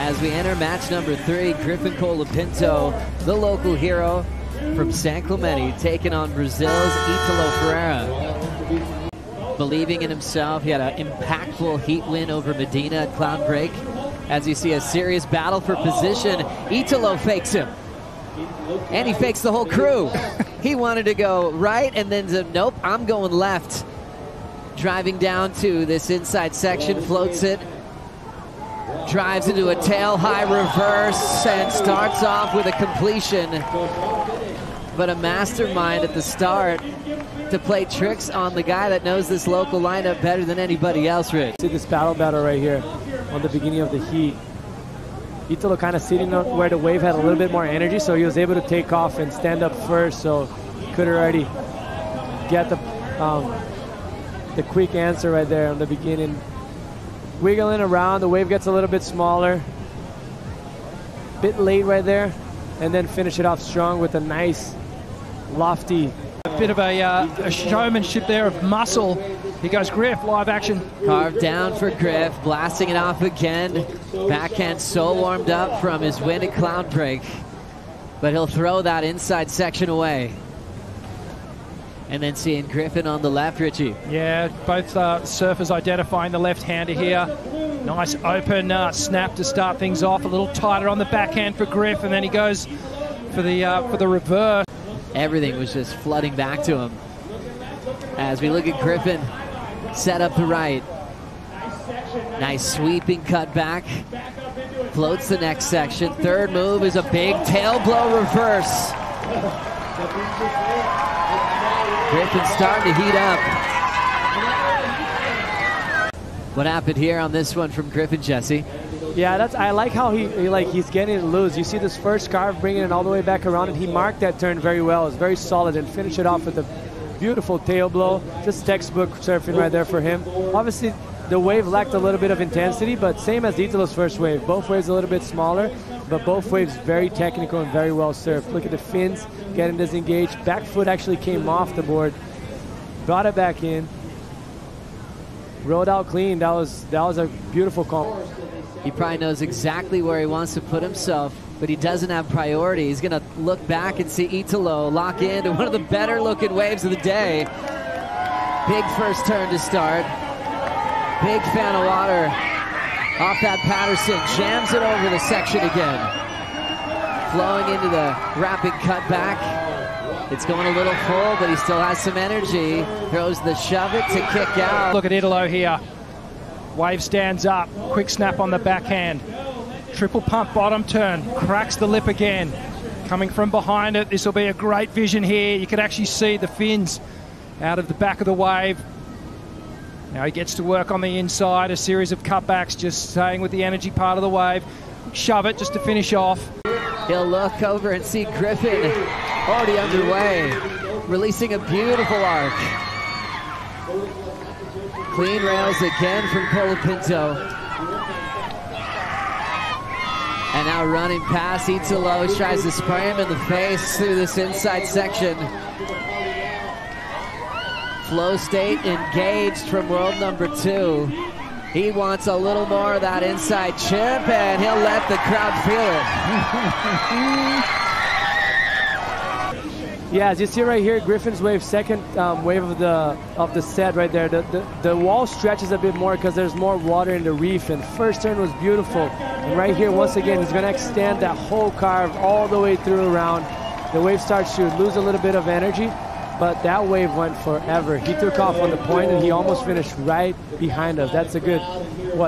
As we enter match number 3, Griffin Colapinto, the local hero from San Clemente, taking on Brazil's Italo Ferreira. Believing in himself, he had an impactful heat win over Medina at Cloud Break. As you see a serious battle for position, Italo fakes him. And he fakes the whole crew. He wanted to go right and then said, nope, I'm going left. Driving down to this inside section, floats it. Drives into a tail high reverse and starts off with a completion. But a mastermind at the start to play tricks on the guy that knows this local lineup better than anybody else, Rich. See this battle right here on the beginning of the heat. Italo kind of sitting where the wave had a little bit more energy, so he was able to take off and stand up first, so he could already get the quick answer right there on the beginning. Wiggling around, the wave gets a little bit smaller. Bit late right there, and then finish it off strong with a nice, lofty. A bit of a showmanship there of muscle. Here goes Griff, live action. Carved down for Griff, blasting it off again. Backhand so warmed up from his win at Cloud Break. But he'll throw that inside section away. And then seeing Griffin on the left, Richie. Yeah, both surfers identifying the left-hander here. Nice open snap to start things off. A little tighter on the backhand for Griff, and then he goes for the reverse. Everything was just flooding back to him. As we look at Griffin, set up the right. Nice sweeping cut back. Floats the next section. Third move is a big tail blow reverse. Griffin starting to heat up. What happened here on this one from Griffin, Jesse? Yeah, I like how he's getting it loose. You see this first carve bringing it all the way back around, and he marked that turn very well. It's very solid, and finish it off with a beautiful tail blow. Just textbook surfing right there for him. Obviously, the wave lacked a little bit of intensity, but same as Italo's first wave. Both waves a little bit smaller, but both waves very technical and very well surfed. Look at the fins getting disengaged. Back foot actually came off the board. Brought it back in. Rode out clean. That was a beautiful call. He probably knows exactly where he wants to put himself, but he doesn't have priority. He's going to look back and see Italo lock into one of the better looking waves of the day. Big first turn to start. Big fan of water off that Patterson. Jams it over the section again. Flowing into the rapid cutback. It's going a little full, but he still has some energy. Throws the shove it to kick out. Look at Italo here. Wave stands up, quick snap on the backhand. Triple pump bottom turn, cracks the lip again. Coming from behind it, this will be a great vision here. You can actually see the fins out of the back of the wave. Now he gets to work on the inside, a series of cutbacks, just staying with the energy part of the wave. Shove it just to finish off. He'll look over and see Griffin already underway, releasing a beautiful arc. Clean rails again from Colapinto. And now running past Italo, tries to spray him in the face through this inside section. Flow state engaged from world number 2. He wants a little more of that inside chip, and he'll let the crowd feel it. Yeah, as you see right here, Griffin's wave, second wave of the set right there. The wall stretches a bit more because there's more water in the reef, and first turn was beautiful. And right here, once again, he's going to extend that whole carve all the way through around. The wave starts to lose a little bit of energy, but that wave went forever. He took off on the point, and he almost finished right behind us. That's a good,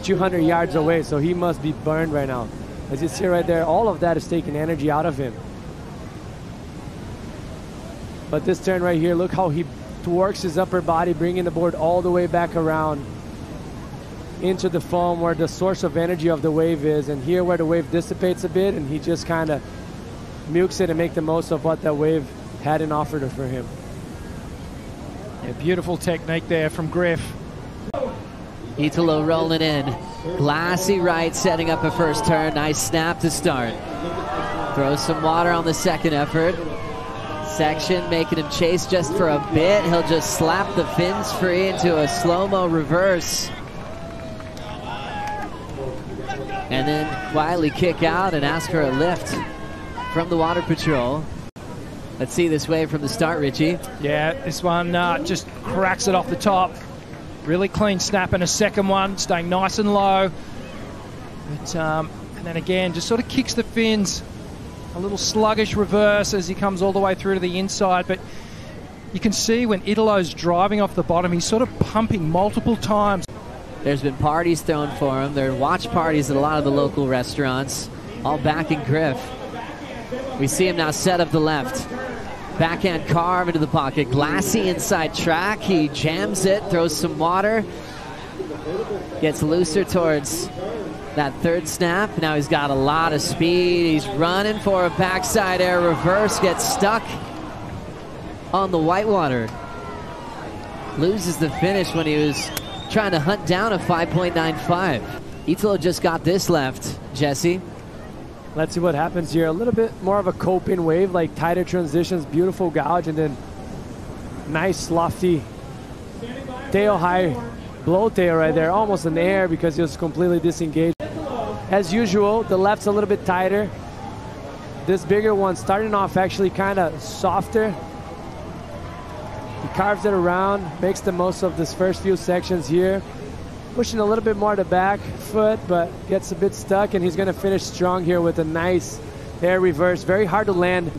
200 yards away, so he must be burned right now. As you see right there, all of that is taking energy out of him. But this turn right here, look how he works his upper body, bringing the board all the way back around into the foam where the source of energy of the wave is. And here where the wave dissipates a bit, and he just kind of milks it and make the most of what that wave had in offer for him. Yeah, beautiful technique there from Griff. Italo rolling in. Glassy right, setting up a first turn. Nice snap to start. Throws some water on the second effort. Section making him chase just for a bit. He'll just slap the fins free into a slow-mo reverse. and then quietly kick out and ask for a lift from the Water Patrol. Let's see this wave from the start, Richie. Yeah, this one just cracks it off the top. Really clean snap in a second one, staying nice and low. But, and then again, just sort of kicks the fins. A little sluggish reverse as he comes all the way through to the inside. But you can see when Italo's driving off the bottom, he's sort of pumping multiple times. There's been parties thrown for him. There are watch parties at a lot of the local restaurants, all backing Griff. We see him now set up the left. Backhand carve into the pocket. Glassy inside track. He jams it, throws some water. Gets looser towards that third snap. Now he's got a lot of speed. He's running for a backside air reverse. Gets stuck on the whitewater. Loses the finish when he was trying to hunt down a 5.95. Italo just got this left, Jesse. Let's see what happens here. A little bit more of a cope-in wave, like tighter transitions, beautiful gouge, and then nice lofty tail high blow tail right there. Almost in the air because he was completely disengaged. As usual, the left's a little bit tighter. This bigger one starting off actually kind of softer. He carves it around, makes the most of this first few sections here. Pushing a little bit more to back foot, but gets a bit stuck, and he's going to finish strong here with a nice air reverse. Very hard to land.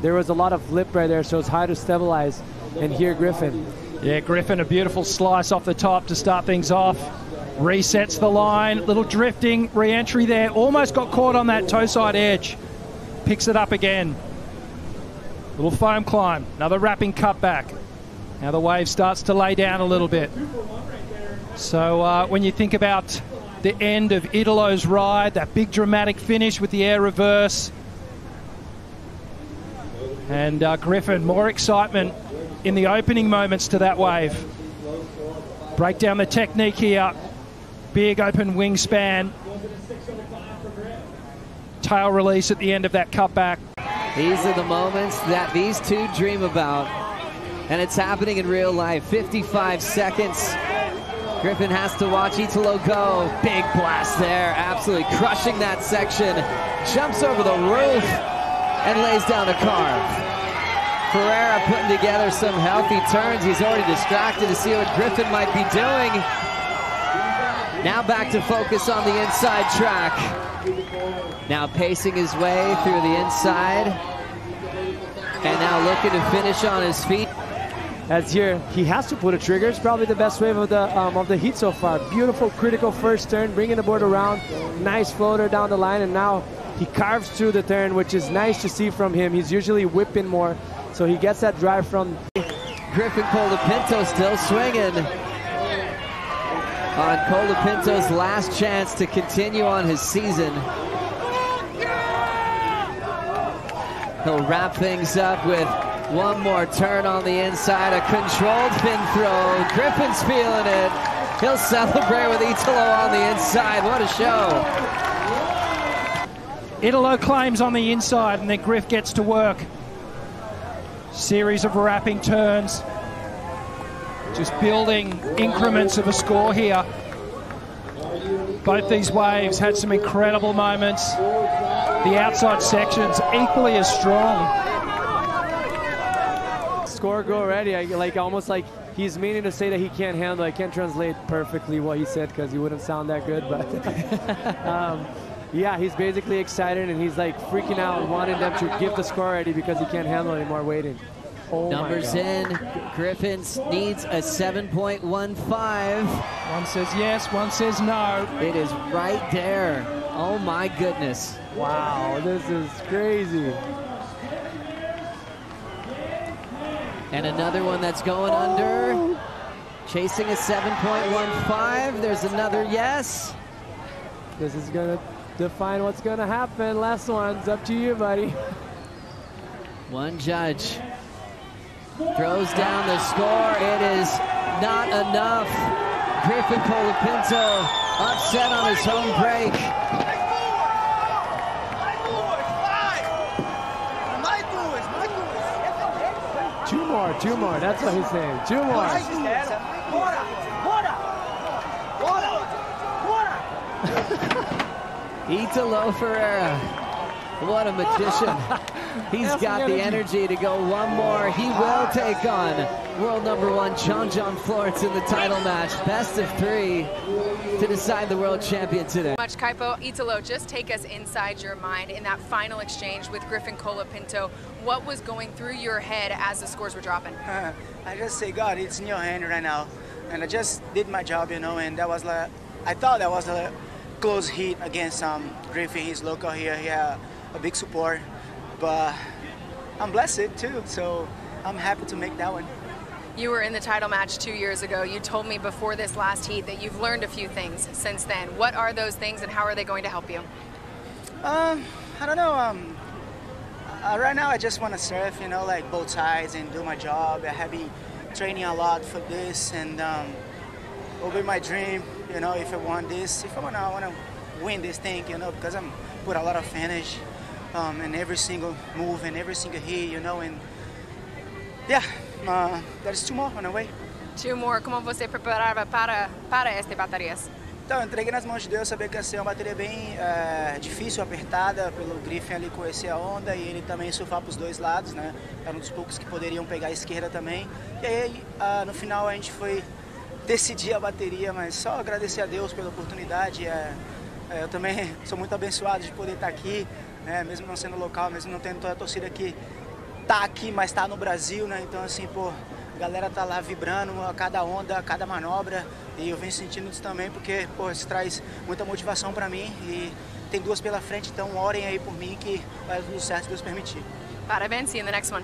There was a lot of lip right there, so it's hard to stabilize. And here, Griffin. Yeah, Griffin, a beautiful slice off the top to start things off. Resets the line, little drifting, re-entry there. Almost got caught on that toe side edge. Picks it up again. Little foam climb, another wrapping cutback. Now the wave starts to lay down a little bit. So when you think about the end of Italo's ride, that big dramatic finish with the air reverse. And Griffin, more excitement in the opening moments to that wave. Break down the technique here. Big open wingspan. Tail release at the end of that cutback. These are the moments that these two dream about. And it's happening in real life. 55 seconds. Griffin has to watch Italo go. Big blast there, absolutely crushing that section. Jumps over the roof and lays down a carve. Ferreira putting together some healthy turns. He's already distracted to see what Griffin might be doing. Now back to focus on the inside track. Now pacing his way through the inside. And now looking to finish on his feet. As here, he has to put a trigger. It's probably the best wave of the heat so far. Beautiful, critical first turn, bringing the board around. Nice floater down the line, and now he carves through the turn, which is nice to see from him. He's usually whipping more, so he gets that drive from... Griffin Colapinto still swinging on Colapinto's last chance to continue on his season. He'll wrap things up with one more turn on the inside, a controlled fin throw. Griffin's feeling it. He'll celebrate with Italo on the inside. What a show. Italo claims on the inside, and then Griff gets to work. Series of wrapping turns. Just building increments of a score here. Both these waves had some incredible moments. The outside sections equally as strong. Score go already. Almost like he's meaning to say that he can't handle. I can't translate perfectly what he said because he wouldn't sound that good, but yeah, he's basically excited and he's like freaking out, wanting them to give the score already because he can't handle anymore waiting. Oh, numbers in. Griffin needs a 7.15. One says yes, one says no. It is right there. Oh my goodness. Wow, this is crazy. And another one that's going under. Chasing a 7.15. There's another yes. This is going to define what's going to happen. Last one's up to you, buddy. One judge throws down the score. It is not enough. Griffin Colapinto upset on his home break. Two more. That's what he's saying. Two more. Italo Ferreira. What a magician. He's got the energy to go one more. He will take on world number 1 John Florence in the title match. Best of 3 to decide the world champion today. Much, Kaipo. Italo, just take us inside your mind in that final exchange with Griffin Colapinto. What was going through your head as the scores were dropping? I just say, God, it's in your hand right now. And I just did my job, you know, and that was like, I thought that was a close hit against Griffin. He's local here. He had a big support. But I'm blessed too, so I'm happy to make that one. You were in the title match 2 years ago. You told me before this last heat that you've learned a few things since then. What are those things and how are they going to help you? I don't know. Right now I just want to surf, you know, like both sides and do my job. I have been training a lot for this, and it'll be my dream, you know, if I want this. If I want to win this thing, you know, because I'm put a lot of finish in every single move and every single hit, you know, and yeah, there's 2 more on the way. 2 more. Como você preparava para estas baterias? Então, eu entreguei nas mãos de Deus, sabia que ia ser uma bateria bem difícil, apertada, pelo Griffin ali conhecer a onda e ele também surfar para os 2 lados, né? Era um dos poucos que poderiam pegar a esquerda também. E aí, no final, a gente foi decidir a bateria, mas só agradecer a Deus pela oportunidade. Eu também sou muito abençoado de poder estar aqui, né? Mesmo não sendo local, mesmo não tendo toda a torcida que tá aqui, mas tá no Brasil, né? Então, assim, pô, a galera tá lá vibrando a cada onda, a cada manobra, e eu venho sentindo isso também porque, pô, isso traz muita motivação para mim e tem 2 pela frente, então orem aí por mim que vai dar tudo certo se Deus permitir. Parabéns, see you in the next one.